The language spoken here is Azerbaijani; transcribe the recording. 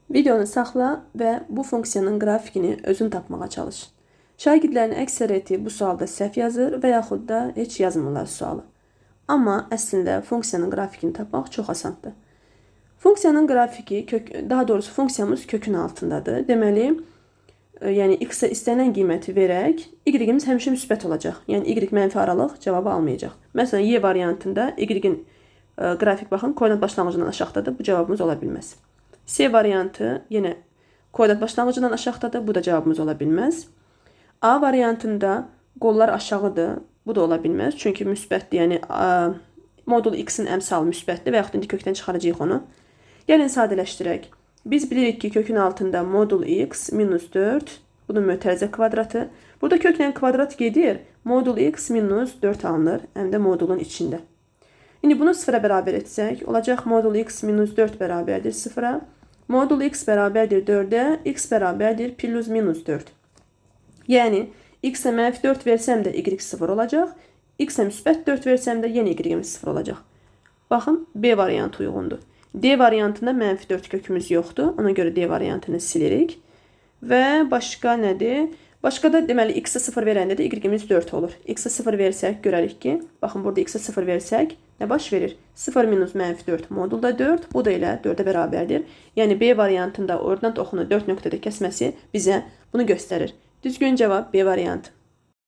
Videonu saxla və bu funksiyanın qrafikini özün tapmağa çalış. Şagirdlərin əksəriyyəti bu sualda səhv yazır və yaxud da heç yazmırlar sualı. Amma əslində funksiyanın qrafikini tapmaq çox asandır. Funksiyanın qrafiki, daha doğrusu funksiyamız kökün altındadır. Deməli, yəni x-ə istənilən qiyməti verək, y-imiz həmişə müsbət olacaq. Yəni y mənfi aralıq cavabı almayacaq. Məsələn, y variantında y-in qrafik baxın, koordinat başlanğıcından aşağıdadır. Bu cavabımız ola bilməz. C variantı yenə koordinat başlanğıcından aşağıdadır. Bu da cavabımız ola bilməz. A variantında qollar aşağıdır. Bu da ola bilməz. Çünki müsbətdir. Yəni modul x-in əmsalı müsbətdir və yaxud indi kökdən çıxaracağıq onu. Gəlin sadələşdirək. Biz bilirik ki, kökün altında modul x minus 4. Bunun mötərizə kvadratı. Burada köklə kvadrat gedir. Modul x minus 4 alınır. Həm də modulun içində. İndi bunu sıfıra bərabər etsək, olacaq modul x minus 4 bərabərdir sıfıra. Modul x bərabərdir 4-ə, x bərabərdir plus minus 4. Yəni, x-ə mənfi 4 versəm də y 0 olacaq. X-ə müsbət 4 versəm də yenə y-imiz 0 olacaq. Baxın, B variantı uyğundur. D variantında mənfi 4 kökümüz yoxdur. Ona görə D variantını silirik. Və başqa nədir? Başqa da deməli x-ə 0 verəndə də y-imiz 4 olur. X-ə 0 versək görərik ki, baxın burada x-ə 0 versək nə baş verir? 0 minus mənfi 4 modulda 4, bu da elə 4-ə bərabərdir. Yəni B variantında ordinat oxunu 4 nöqtədə kəsməsi bizə bunu göstərir. Düzgün cavab B variantı.